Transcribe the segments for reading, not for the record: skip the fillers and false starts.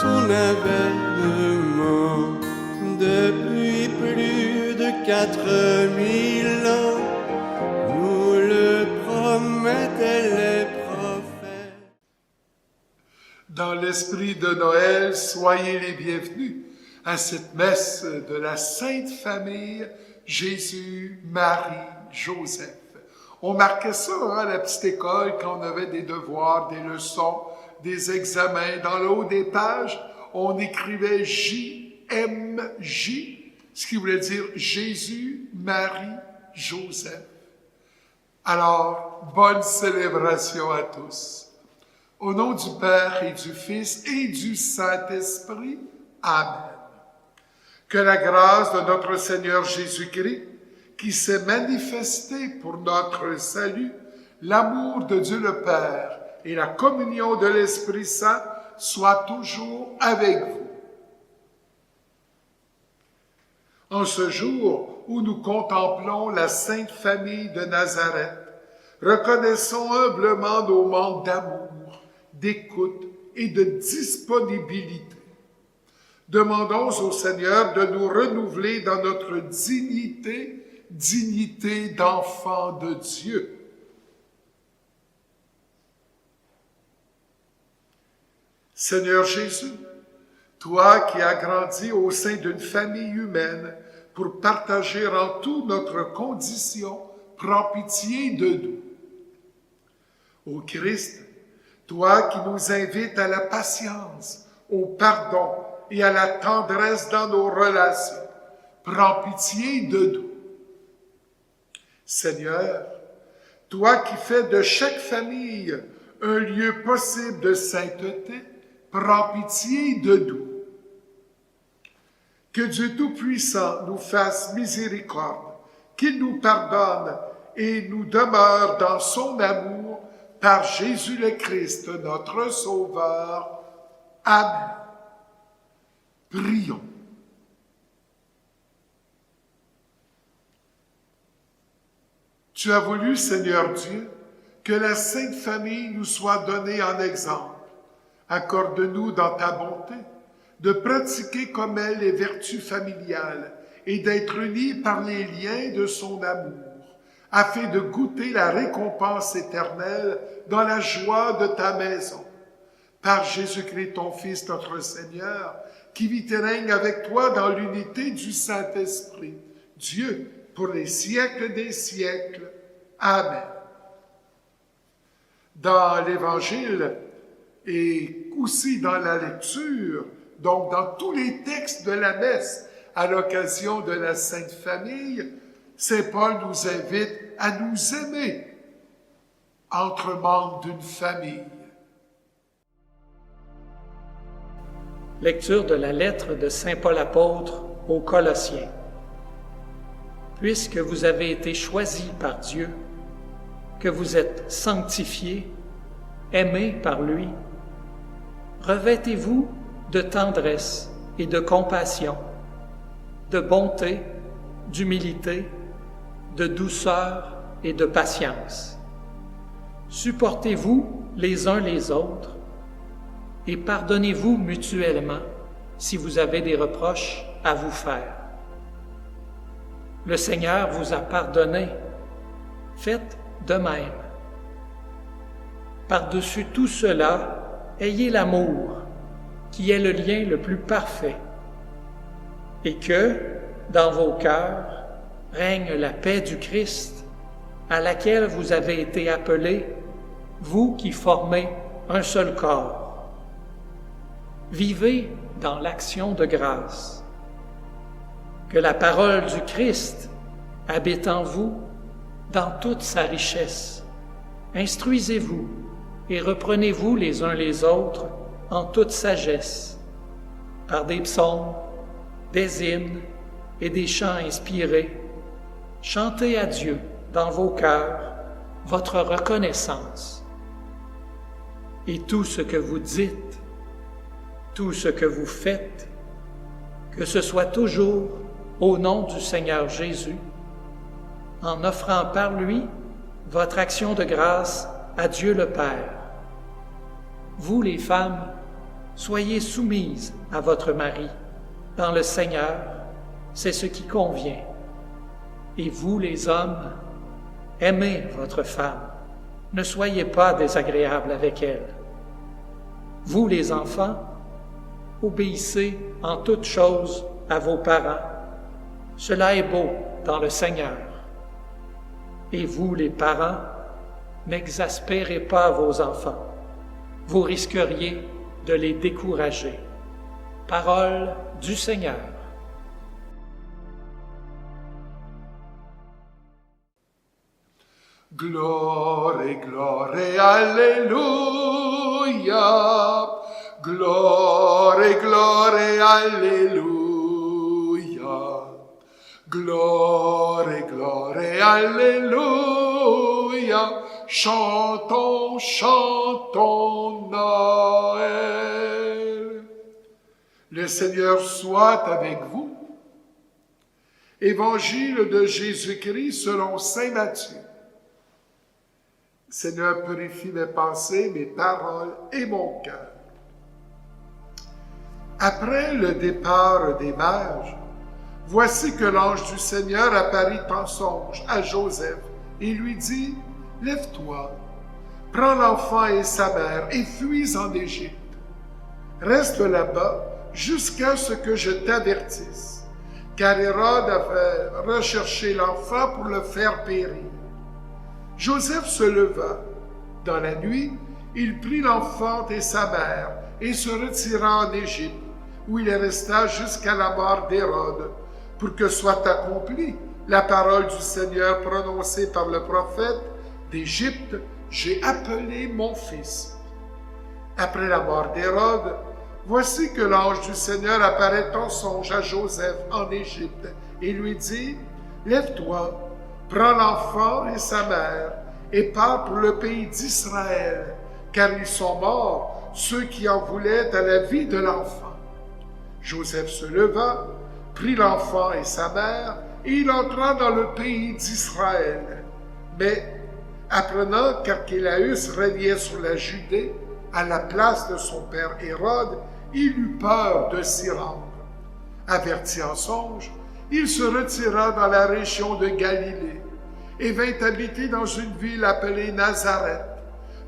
son avènement. Depuis plus de 4000 ans, nous le promettaient les prophètes. Dans l'esprit de Noël, soyez les bienvenus à cette messe de la Sainte Famille Jésus, Marie, Joseph. On marquait ça à la petite école quand on avait des devoirs, des leçons, des examens. Dans le haut des pages, on écrivait JMJ, ce qui voulait dire Jésus, Marie, Joseph. Alors, bonne célébration à tous. Au nom du Père et du Fils et du Saint-Esprit, Amen. Que la grâce de notre Seigneur Jésus-Christ, qui s'est manifesté pour notre salut, l'amour de Dieu le Père et la communion de l'Esprit Saint soient toujours avec vous. En ce jour où nous contemplons la Sainte Famille de Nazareth, reconnaissons humblement nos manques d'amour, d'écoute et de disponibilité. Demandons au Seigneur de nous renouveler dans notre dignité d'enfant de Dieu. Seigneur Jésus, toi qui as grandi au sein d'une famille humaine pour partager en tout notre condition, prends pitié de nous. Ô Christ, toi qui nous invites à la patience, au pardon et à la tendresse dans nos relations, prends pitié de nous. Seigneur, toi qui fais de chaque famille un lieu possible de sainteté, prends pitié de nous. Que Dieu Tout-Puissant nous fasse miséricorde, qu'il nous pardonne et nous demeure dans son amour par Jésus le Christ, notre Sauveur. Amen. Prions. Tu as voulu, Seigneur Dieu, que la Sainte Famille nous soit donnée en exemple. Accorde-nous dans ta bonté de pratiquer comme elle les vertus familiales et d'être unis par les liens de son amour, afin de goûter la récompense éternelle dans la joie de ta maison. Par Jésus-Christ, ton Fils, notre Seigneur, qui vit et règne avec toi dans l'unité du Saint-Esprit, Dieu, pour les siècles des siècles. Amen. Dans l'Évangile et aussi dans la lecture, donc dans tous les textes de la messe, à l'occasion de la Sainte Famille, Saint Paul nous invite à nous aimer entre membres d'une famille. Lecture de la lettre de Saint Paul apôtre aux Colossiens. Puisque vous avez été choisis par Dieu, que vous êtes sanctifiés, aimés par lui, revêtez-vous de tendresse et de compassion, de bonté, d'humilité, de douceur et de patience. Supportez-vous les uns les autres et pardonnez-vous mutuellement si vous avez des reproches à vous faire. Le Seigneur vous a pardonné, faites de même. Par-dessus tout cela, ayez l'amour, qui est le lien le plus parfait, et que, dans vos cœurs, règne la paix du Christ, à laquelle vous avez été appelés, vous qui formez un seul corps. Vivez dans l'action de grâce. Que la parole du Christ habite en vous dans toute sa richesse. Instruisez-vous et reprenez-vous les uns les autres en toute sagesse, par des psaumes, des hymnes et des chants inspirés. Chantez à Dieu dans vos cœurs votre reconnaissance. Et tout ce que vous dites, tout ce que vous faites, que ce soit toujours au nom du Seigneur Jésus, en offrant par lui votre action de grâce à Dieu le Père. Vous les femmes, soyez soumises à votre mari. Dans le Seigneur, c'est ce qui convient. Et vous, les hommes, aimez votre femme. Ne soyez pas désagréables avec elle. Vous, les enfants, obéissez en toutes choses à vos parents. Cela est beau dans le Seigneur. Et vous, les parents, n'exaspérez pas vos enfants. Vous risqueriez de les décourager. Parole du Seigneur. Gloire, gloire, alléluia. Gloire, gloire, alléluia. Gloire, gloire, alléluia. Chantons, chantons Noël. Le Seigneur soit avec vous. Évangile de Jésus-Christ selon saint Matthieu. Seigneur, purifie mes pensées, mes paroles et mon cœur. Après le départ des mages, voici que l'ange du Seigneur apparut en songe à Joseph et lui dit, « Lève-toi, prends l'enfant et sa mère et fuis en Égypte. Reste là-bas jusqu'à ce que je t'avertisse, car Hérode avait recherché l'enfant pour le faire périr. » Joseph se leva. Dans la nuit, il prit l'enfant et sa mère et se retira en Égypte, où il resta jusqu'à la mort d'Hérode, pour que soit accomplie la parole du Seigneur prononcée par le prophète, « D'Égypte, j'ai appelé mon fils. » Après la mort d'Hérode, voici que l'ange du Seigneur apparaît en songe à Joseph en Égypte et lui dit, « Lève-toi, prends l'enfant et sa mère, et pars pour le pays d'Israël, car ils sont morts, ceux qui en voulaient à la vie de l'enfant. » Joseph se leva, prit l'enfant et sa mère, et il entra dans le pays d'Israël. Mais, apprenant qu'Archélaüs régnait sur la Judée, à la place de son père Hérode, il eut peur de s'y rendre. Averti en songe, il se retira dans la région de Galilée et vint habiter dans une ville appelée Nazareth,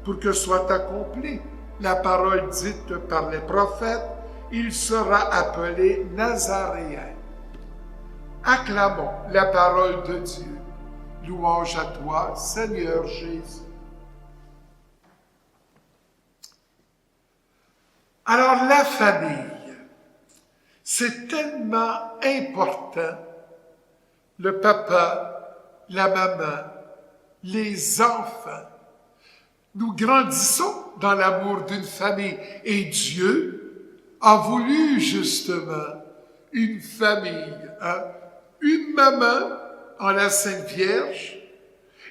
pour que soit accomplie la parole dite par les prophètes, il sera appelé Nazaréen. Acclamons la parole de Dieu. Louange à toi, Seigneur Jésus. Alors, la famille, c'est tellement important. Le papa, la maman, les enfants. Nous grandissons dans l'amour d'une famille et Dieu a voulu justement une famille, une maman en la Sainte Vierge,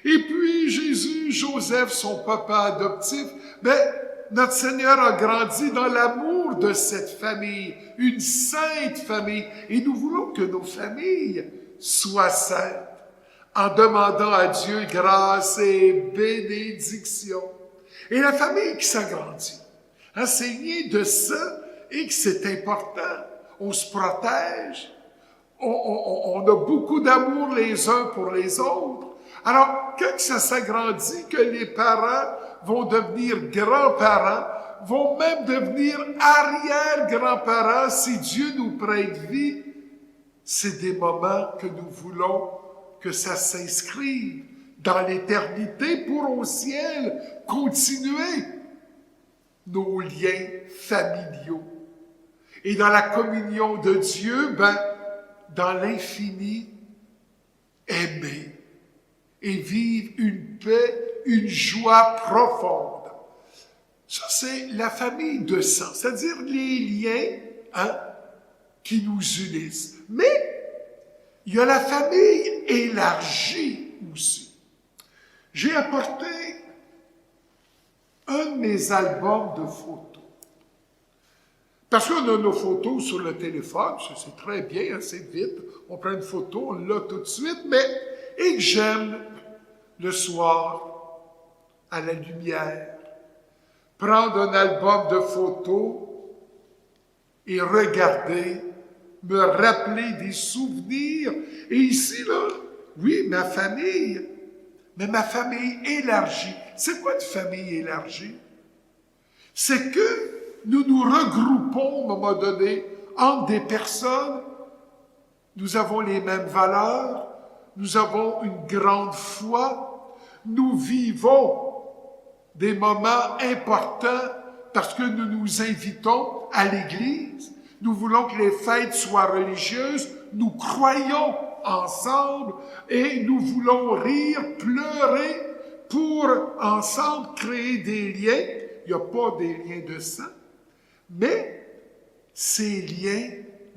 et puis Jésus, Joseph, son papa adoptif. Notre Seigneur a grandi dans l'amour de cette famille, une sainte famille, et nous voulons que nos familles soient saintes, en demandant à Dieu grâce et bénédiction. Et la famille qui s'agrandit, enseigner de ça, et que c'est important, on se protège, on a beaucoup d'amour les uns pour les autres. Alors, quand ça s'agrandit, que les parents vont devenir grands-parents, vont même devenir arrière-grands-parents si Dieu nous prête vie, c'est des moments que nous voulons que ça s'inscrive dans l'éternité pour au ciel continuer nos liens familiaux. Et dans la communion de Dieu, dans l'infini, aimer et vivre une paix, une joie profonde. Ça, c'est la famille de sang, c'est-à-dire les liens qui nous unissent. Mais il y a la famille élargie aussi. J'ai apporté un de mes albums de photos. Parce qu'on a nos photos sur le téléphone, ça c'est très bien, c'est vite. On prend une photo, on l'a tout de suite, et que j'aime le soir, à la lumière, prendre un album de photos et regarder, me rappeler des souvenirs. Et ici, là, oui, ma famille, mais ma famille élargie. C'est quoi une famille élargie? C'est que nous nous regroupons, à un moment donné, entre des personnes, nous avons les mêmes valeurs, nous avons une grande foi, nous vivons des moments importants parce que nous nous invitons à l'Église. Nous voulons que les fêtes soient religieuses, nous croyons ensemble et nous voulons rire, pleurer pour ensemble créer des liens. Il n'y a pas des liens de sang, mais ces liens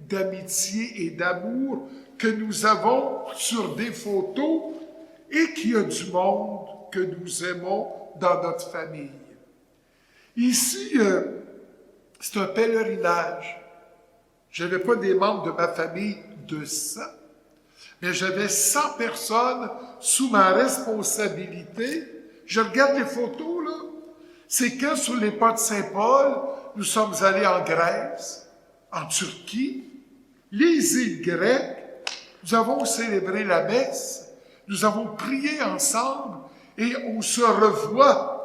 d'amitié et d'amour que nous avons sur des photos et qu'il y a du monde que nous aimons dans notre famille. Ici, c'est un pèlerinage. Je n'avais pas des membres de ma famille de sang, mais j'avais 100 personnes sous ma responsabilité. Je regarde les photos, là. C'est quand, sur les pas de Saint-Paul, nous sommes allés en Grèce, en Turquie, les îles grecques, nous avons célébré la messe, nous avons prié ensemble et on se revoit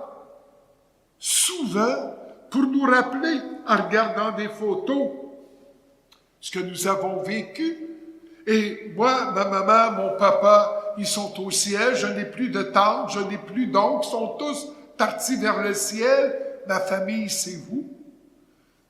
souvent pour nous rappeler, en regardant des photos, ce que nous avons vécu. Et moi, ma maman, mon papa, ils sont au ciel, je n'ai plus de tante, je n'ai plus d'oncles, ils sont tous partis vers le ciel. Ma famille, c'est vous.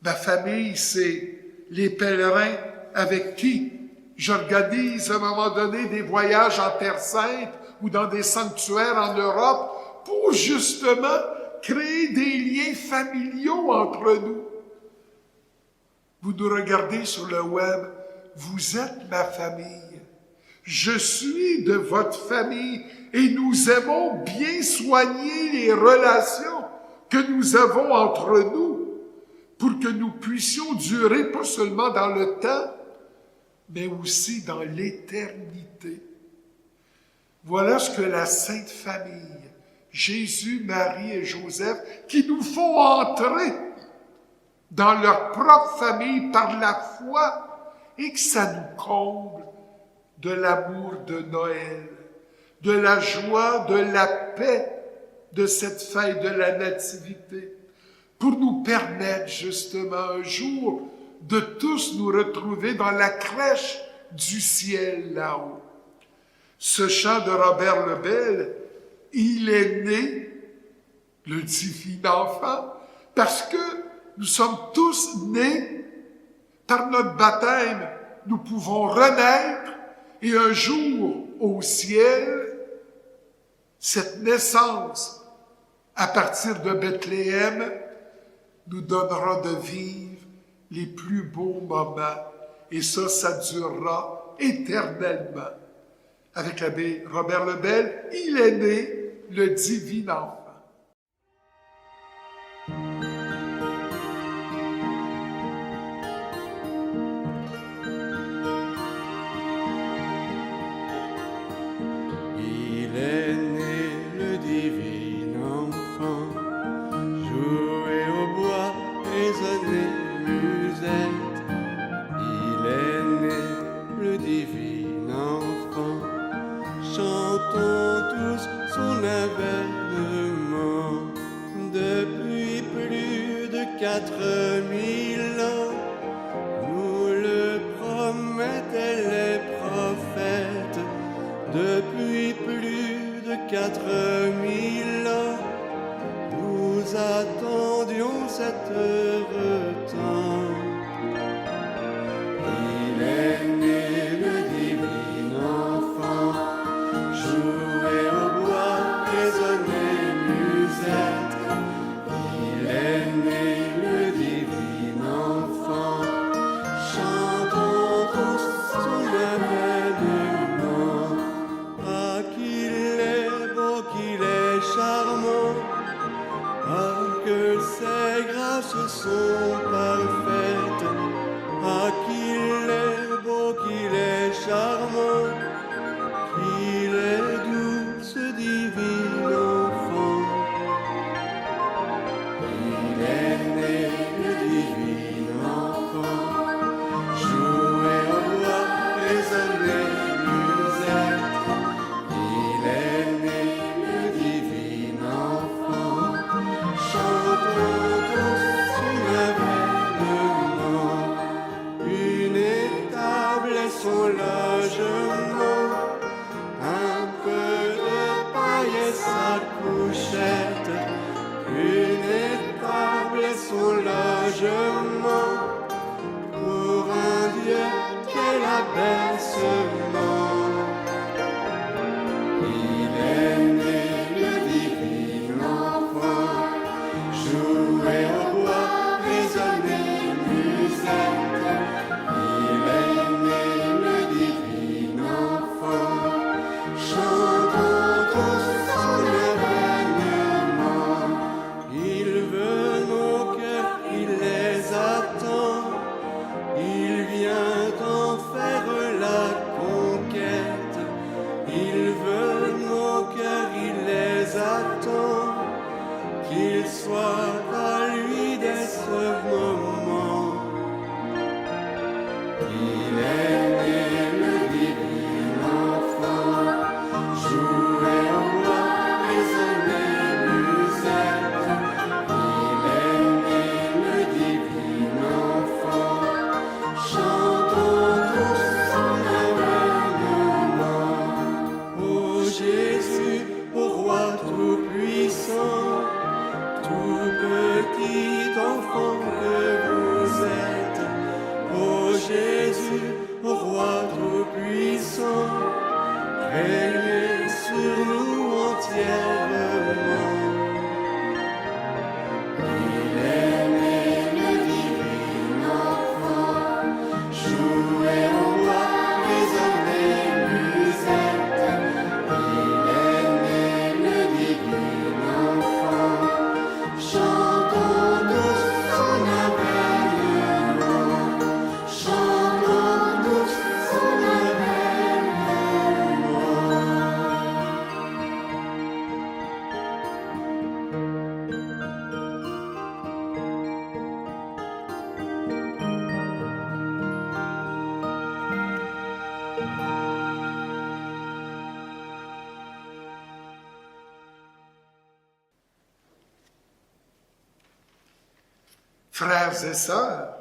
Ma famille, c'est les pèlerins avec qui j'organise à un moment donné des voyages en Terre Sainte ou dans des sanctuaires en Europe pour justement créer des liens familiaux entre nous. Vous nous regardez sur le web, vous êtes ma famille. Je suis de votre famille et nous aimons bien soigner les relations que nous avons entre nous pour que nous puissions durer pas seulement dans le temps, mais aussi dans l'éternité. Voilà ce que la Sainte Famille, Jésus, Marie et Joseph, qui nous font entrer dans leur propre famille par la foi et que ça nous comble de l'amour de Noël, de la joie, de la paix de cette fête de la Nativité, pour nous permettre justement un jour de tous nous retrouver dans la crèche du ciel là-haut. Ce chant de Robert Lebel, il est né, le divin enfant, parce que nous sommes tous nés par notre baptême. Nous pouvons renaître et un jour au ciel, cette naissance à partir de Bethléem nous donnera de vivre les plus beaux moments. Et ça durera éternellement. Avec l'abbé Robert Lebel, il est né le divin enfant. Il est né le divin enfant, jouer au bois, résonner musette. Il est né le divin enfant, chantons tous son avènement. Depuis plus de 4000 ans, nous le promettaient les prophètes. Depuis plus de 4000 ans, nous attendions cet heureux temps. Il est né le divin enfant, jouer au bois, résonner musette. Il est né le divin enfant, chantons tous son avènement. Ah, qu'il est beau, qu'il est charmant, ah, que ses grâces sont parfaites. Ah, qu'il est beau, qu'il est charmant, qu'il est doux, ce divin enfant. Il est né le divin enfant, est son logement. Pour un Dieu, quel abaissement. Il est né le divin enfant, joué au bois, résonné musette. Il est né le divin enfant, chantons tous son événement. Il veut nos cœurs, il les attend, il vient en faire la conquête. Il veut nos cœurs, il les attend, qu'il soit à lui dès ce moment. Il est né le divin enfant, joué au bois, résonné musette. Il est né le divin enfant, chantons tous son événement. Ô Jésus, ô roi tout-puissant, tout petit enfant que vous êtes. Ô Jésus, ô roi tout-puissant, régnez sur nous entièrement. Il est né le divin enfant, joué au bois, résonné musette. Il est né le divin enfant, chantons tous son avènement. Chantons tous son avènement. Frères et sœurs,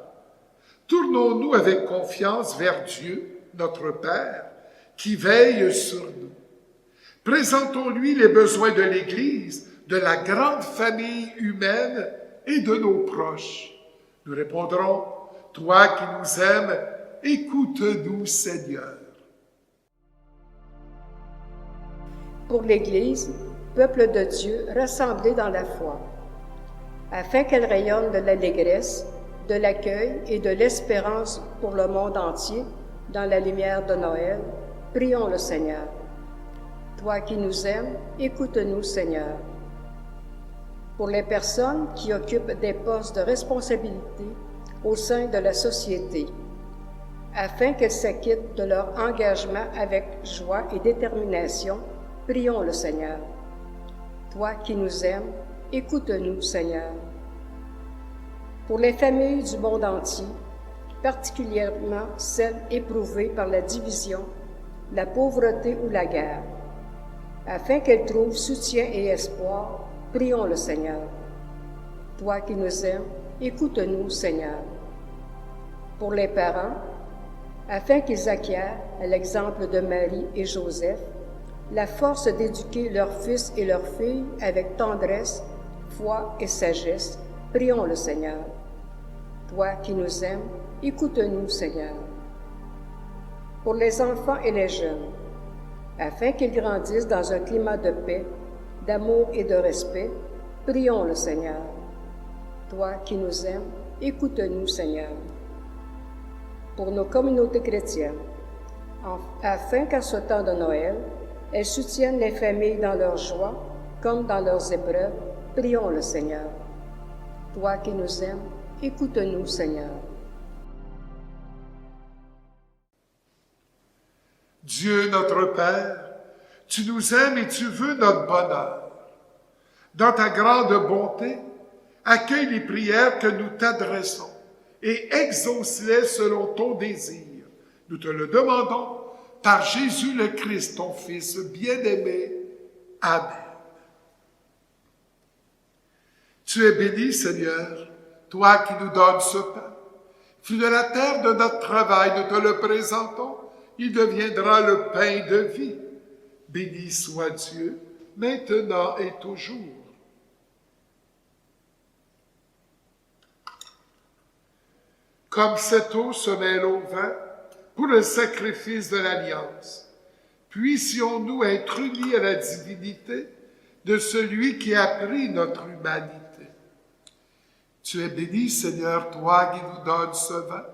tournons-nous avec confiance vers Dieu, notre Père, qui veille sur nous. Présentons-lui les besoins de l'Église, de la grande famille humaine et de nos proches. Nous répondrons, « Toi qui nous aimes, écoute-nous, Seigneur. » Pour l'Église, peuple de Dieu rassemblé dans la foi, afin qu'elle rayonne de l'allégresse, de l'accueil et de l'espérance pour le monde entier dans la lumière de Noël, prions le Seigneur. Toi qui nous aimes, écoute-nous, Seigneur. Pour les personnes qui occupent des postes de responsabilité au sein de la société, afin qu'elles s'acquittent de leur engagement avec joie et détermination, prions le Seigneur. Toi qui nous aimes, écoute-nous, Seigneur. Pour les familles du monde entier, particulièrement celles éprouvées par la division, la pauvreté ou la guerre, afin qu'elles trouvent soutien et espoir, prions le Seigneur. Toi qui nous aimes, écoute-nous, Seigneur. Pour les parents, afin qu'ils acquièrent, à l'exemple de Marie et Joseph, la force d'éduquer leurs fils et leurs filles avec tendresse, foi et sagesse, prions le Seigneur. Toi qui nous aimes, écoute-nous, Seigneur. Pour les enfants et les jeunes, afin qu'ils grandissent dans un climat de paix, d'amour et de respect, prions le Seigneur. Toi qui nous aimes, écoute-nous, Seigneur. Pour nos communautés chrétiennes, afin qu'en ce temps de Noël, elles soutiennent les familles dans leur joie comme dans leurs épreuves, prions le Seigneur. Toi qui nous aimes, écoute-nous, Seigneur. Dieu notre Père, tu nous aimes et tu veux notre bonheur. Dans ta grande bonté, accueille les prières que nous t'adressons et exauce-les selon ton désir. Nous te le demandons par Jésus le Christ, ton Fils bien-aimé. Amen. Tu es béni, Seigneur, toi qui nous donnes ce pain. Fruit de la terre de notre travail, nous te le présentons. Il deviendra le pain de vie. Béni soit Dieu, maintenant et toujours. comme cette eau se mêle au vin pour le sacrifice de l'alliance. Puissions-nous être unis à la divinité de celui qui a pris notre humanité. Tu es béni, Seigneur, toi qui nous donnes ce vin.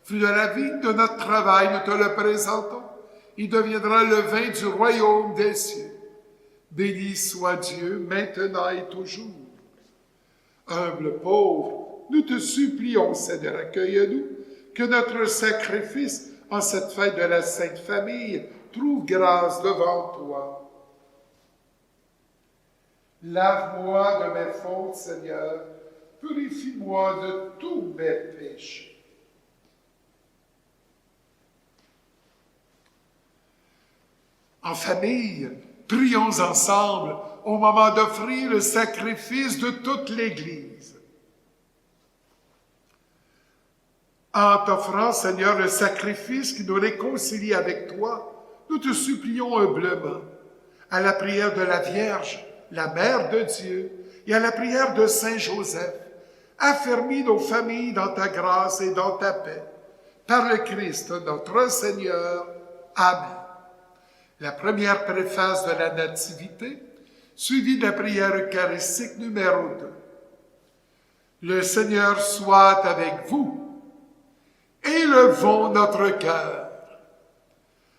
Fruit de la vigne de notre travail, nous te le présentons. Il deviendra le vin du royaume des cieux. Béni soit Dieu, maintenant et toujours. Humble pauvre, nous te supplions, Seigneur, accueille-nous, que notre sacrifice en cette fête de la Sainte Famille trouve grâce devant toi. Lave-moi de mes fautes, Seigneur, purifie-moi de tous mes péchés. En famille, prions ensemble au moment d'offrir le sacrifice de toute l'Église. En t'offrant, Seigneur, le sacrifice qui nous réconcilie avec toi, nous te supplions humblement, à la prière de la Vierge, la Mère de Dieu, et à la prière de Saint Joseph, affermis nos familles dans ta grâce et dans ta paix. Par le Christ, notre Seigneur. Amen. La première préface de la Nativité, suivie de la prière eucharistique numéro 2. Le Seigneur soit avec vous. Élevons notre cœur.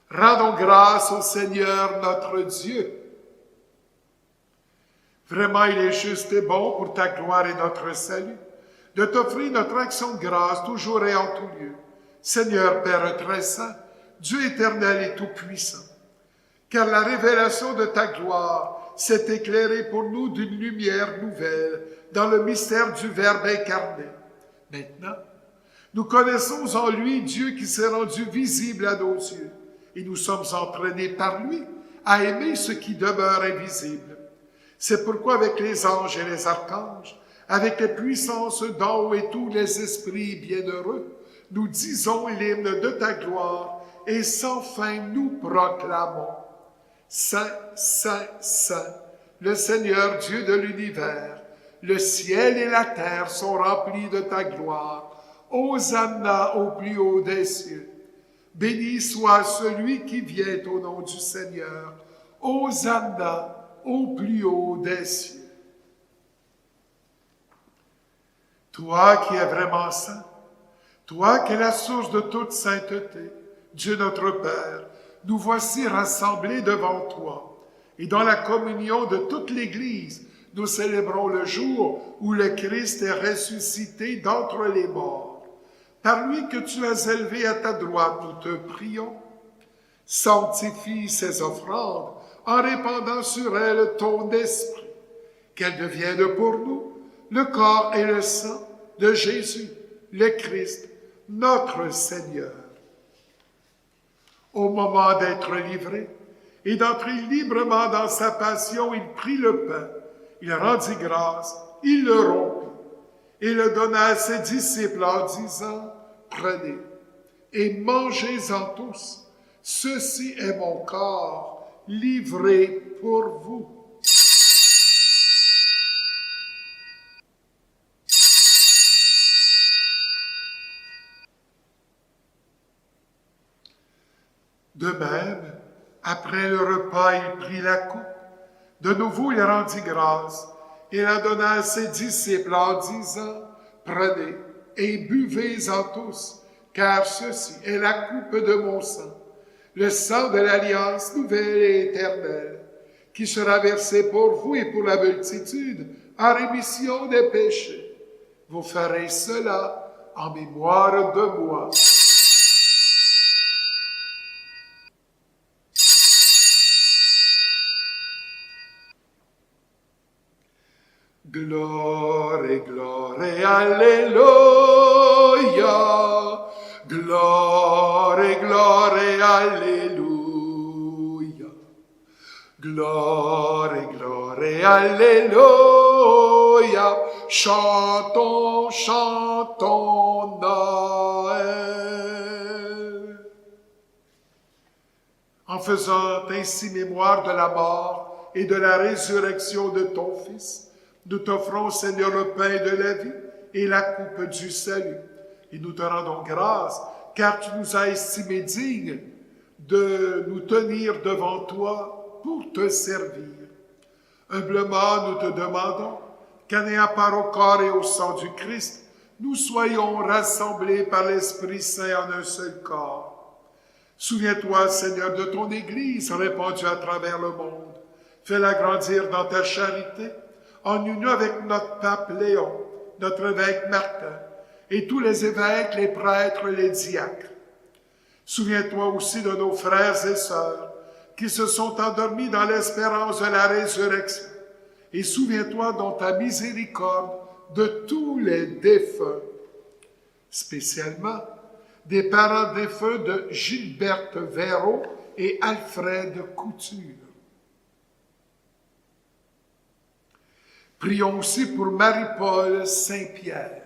Rendons grâce au Seigneur notre Dieu. Vraiment, il est juste et bon pour ta gloire et notre salut de t'offrir notre action de grâce toujours et en tout lieu. Seigneur Père très saint, Dieu éternel et tout-puissant, car la révélation de ta gloire s'est éclairée pour nous d'une lumière nouvelle dans le mystère du Verbe incarné. Maintenant, nous connaissons en lui Dieu qui s'est rendu visible à nos yeux, et nous sommes entraînés par lui à aimer ce qui demeure invisible. C'est pourquoi avec les anges et les archanges, avec les puissances d'en haut et tous les esprits bienheureux, nous disons l'hymne de ta gloire et sans fin nous proclamons. Saint, Saint, Saint, le Seigneur Dieu de l'univers, le ciel et la terre sont remplis de ta gloire. Hosanna au plus haut des cieux. Béni soit celui qui vient au nom du Seigneur. Hosanna au plus haut des cieux. Toi qui es vraiment saint, toi qui es la source de toute sainteté, Dieu notre Père, nous voici rassemblés devant toi. Et dans la communion de toute l'Église, nous célébrons le jour où le Christ est ressuscité d'entre les morts. Par lui que tu as élevé à ta droite, nous te prions. Sanctifie ces offrandes en répandant sur elles ton esprit, qu'elles deviennent pour nous le corps et le sang de Jésus, le Christ, notre Seigneur. Au moment d'être livré et d'entrer librement dans sa passion, il prit le pain, il rendit grâce, il le rompit et le donna à ses disciples en disant, « Prenez et mangez-en tous, ceci est mon corps livré pour vous. » De même, après le repas, il prit la coupe. De nouveau, il rendit grâce et la donna à ses disciples en disant, « Prenez et buvez-en tous, car ceci est la coupe de mon sang, le sang de l'alliance nouvelle et éternelle, qui sera versé pour vous et pour la multitude en rémission des péchés. Vous ferez cela en mémoire de moi. » Gloire, gloire, alléluia. Gloire, gloire, alléluia. Gloire, gloire, alléluia. Chantons, chantons Noël. En faisant ainsi mémoire de la mort et de la résurrection de ton Fils, nous t'offrons, Seigneur, le pain de la vie et la coupe du salut, Et nous te rendons grâce, car tu nous as estimés dignes de nous tenir devant toi pour te servir. Humblement, nous te demandons qu'en ayant part au corps et au sang du Christ, nous soyons rassemblés par l'Esprit Saint en un seul corps. Souviens-toi, Seigneur, de ton Église répandue à travers le monde. Fais-la grandir dans ta charité, en union avec notre pape Léon, notre évêque Martin, et tous les évêques, les prêtres et les diacres. Souviens-toi aussi de nos frères et sœurs qui se sont endormis dans l'espérance de la résurrection. Et souviens-toi dans ta miséricorde de tous les défunts, spécialement des parents défunts de Gilberte Véraud et Alfred Couture. Prions aussi pour Marie-Paul Saint-Pierre.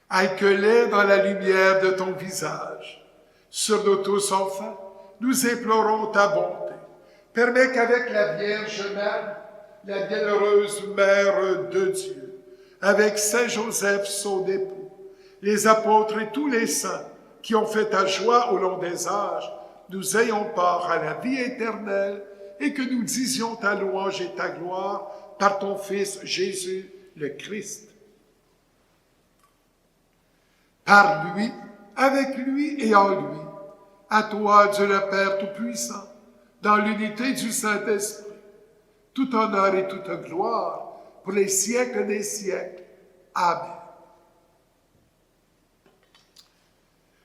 Accueille-les dans la lumière de ton visage. Sur nous tous, enfin, nous implorons ta bonté. Permets qu'avec la Vierge Marie, la bienheureuse Mère de Dieu, avec Saint Joseph, son époux, les apôtres et tous les saints qui ont fait ta joie au long des âges, nous ayons part à la vie éternelle et que nous disions ta louange et ta gloire par ton Fils Jésus le Christ. Par lui, avec lui et en lui, à toi, Dieu le Père Tout-Puissant, dans l'unité du Saint-Esprit, tout honneur et toute gloire pour les siècles des siècles. Amen.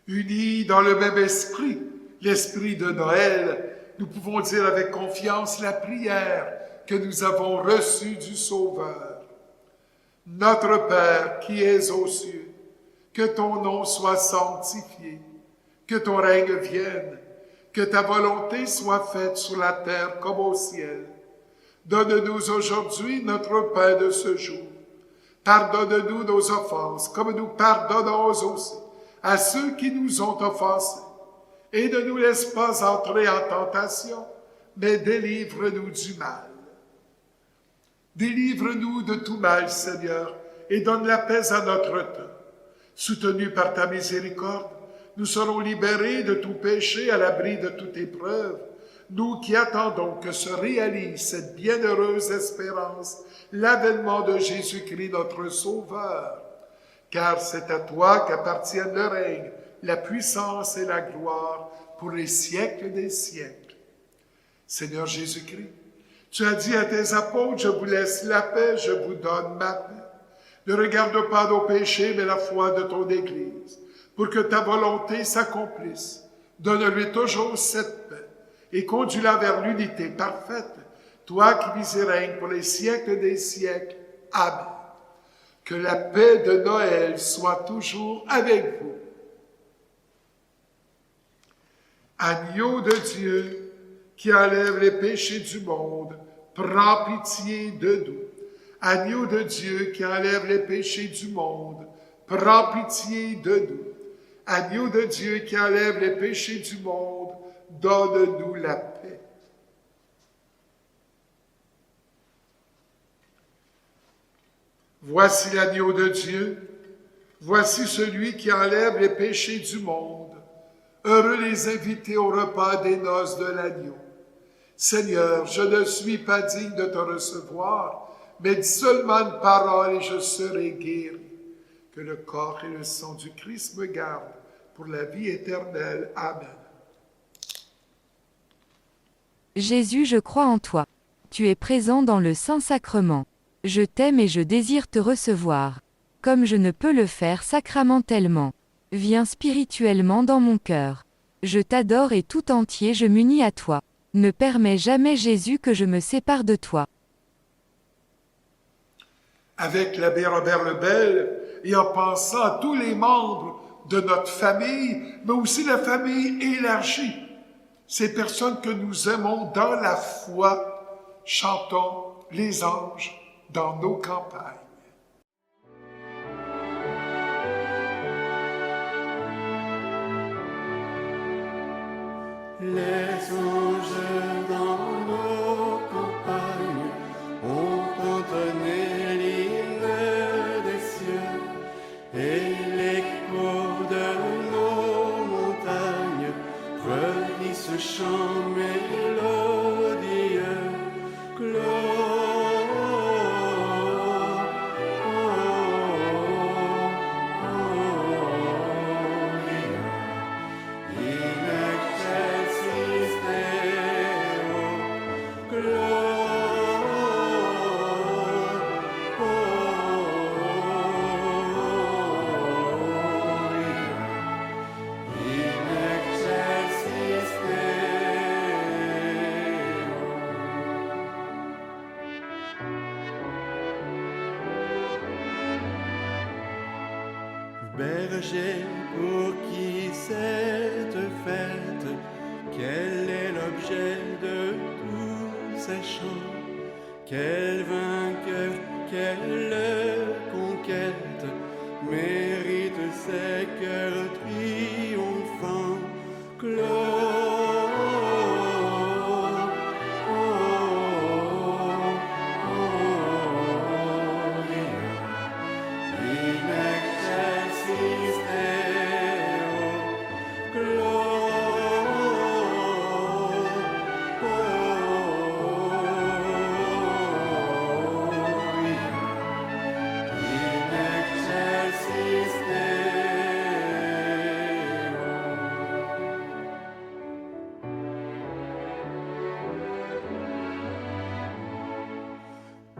Unis dans le même esprit, l'esprit de Noël, nous pouvons dire avec confiance la prière que nous avons reçue du Sauveur. Notre Père qui es aux cieux, que ton nom soit sanctifié, que ton règne vienne, que ta volonté soit faite sur la terre comme au ciel. Donne-nous aujourd'hui notre pain de ce jour. Pardonne-nous nos offenses, comme nous pardonnons aussi à ceux qui nous ont offensés. Et ne nous laisse pas entrer en tentation, mais délivre-nous du mal. Délivre-nous de tout mal, Seigneur, et donne la paix à notre temps. Soutenus par ta miséricorde, nous serons libérés de tout péché à l'abri de toute épreuve, nous qui attendons que se réalise cette bienheureuse espérance, l'avènement de Jésus-Christ notre Sauveur. Car c'est à toi qu'appartiennent le règne, la puissance et la gloire pour les siècles des siècles. Seigneur Jésus-Christ, tu as dit à tes apôtres, je vous laisse la paix, je vous donne ma paix. Ne regarde pas nos péchés, mais la foi de ton Église, pour que ta volonté s'accomplisse. Donne-lui toujours cette paix et conduis-la vers l'unité parfaite, toi qui vis et règnes pour les siècles des siècles. Amen. Que la paix de Noël soit toujours avec vous. Agneau de Dieu, qui enlève les péchés du monde, prends pitié de nous. Agneau de Dieu, qui enlève les péchés du monde, prends pitié de nous. Agneau de Dieu, qui enlève les péchés du monde, donne-nous la paix. Voici l'agneau de Dieu, voici celui qui enlève les péchés du monde. Heureux les invités au repas des noces de l'agneau. Seigneur, je ne suis pas digne de te recevoir, mais dis seulement une parole et je serai guéri. Que le corps et le sang du Christ me gardent pour la vie éternelle. Amen. Jésus, je crois en toi. Tu es présent dans le Saint-Sacrement. Je t'aime et je désire te recevoir. Comme je ne peux le faire sacramentellement. Viens spirituellement dans mon cœur. Je t'adore et tout entier je m'unis à toi. Ne permets jamais, Jésus, que je me sépare de toi. Avec l'abbé Robert Lebel, et en pensant à tous les membres de notre famille, mais aussi la famille élargie, ces personnes que nous aimons dans la foi, chantons les anges dans nos campagnes. Les anges dans nos campagnes ont entonné berger pour qui cette fête, quel est l'objet de tous ces chants? Quel vainqueur, quelle conquête mérite ces cœurs triomphants?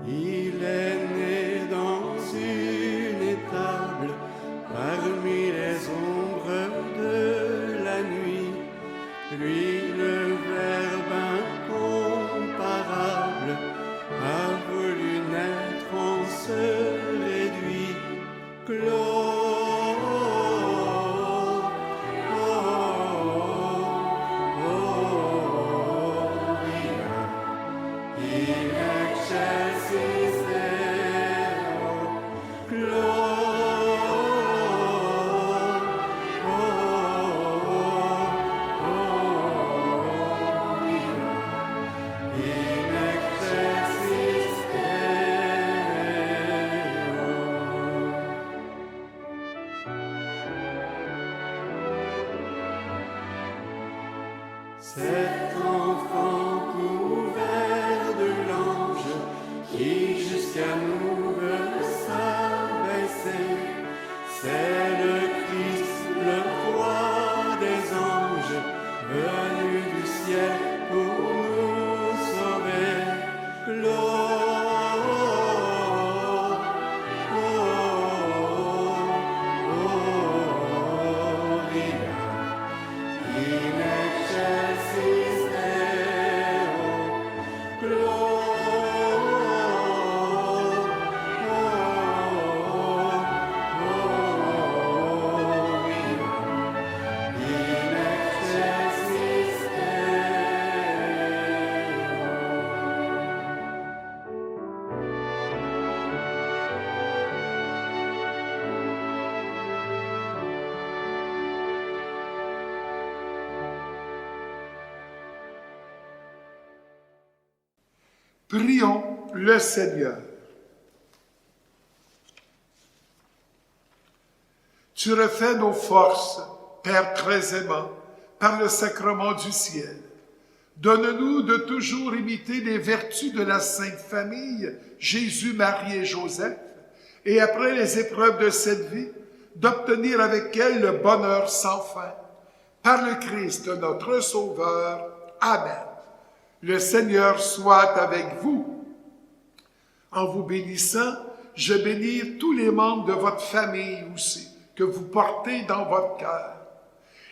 Il est né dans une étable, parmi les ombres de la nuit. Lui, le Verbe incomparable, a voulu naître en se réduit. Cet enfant couvert de l'ange qui jusqu'à nous veut s'abaisser, c'est le Christ, le roi des anges, venu du ciel pour nous sauver. Prions le Seigneur. Tu refais nos forces, Père très aimant, par le sacrement du ciel. Donne-nous de toujours imiter les vertus de la Sainte Famille, Jésus, Marie et Joseph, et après les épreuves de cette vie, d'obtenir avec elle le bonheur sans fin. Par le Christ, notre Sauveur. Amen. Le Seigneur soit avec vous. En vous bénissant, je bénis tous les membres de votre famille aussi, que vous portez dans votre cœur.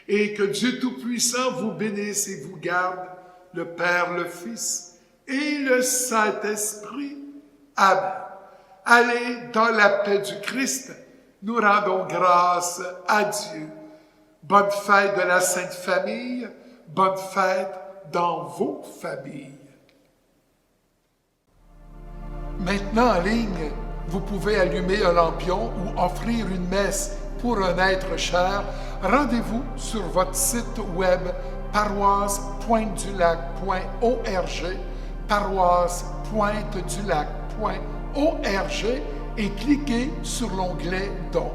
Et que Dieu Tout-Puissant vous bénisse et vous garde, le Père, le Fils et le Saint-Esprit. Amen. Allez dans la paix du Christ. Nous rendons grâce à Dieu. Bonne fête de la Sainte Famille. Bonne fête dans vos familles. Maintenant en ligne, vous pouvez allumer un lampion ou offrir une messe pour un être cher. Rendez-vous sur votre site web paroisse-pointe-du-lac.org, paroisse-pointe-du-lac.org et cliquez sur l'onglet Dons.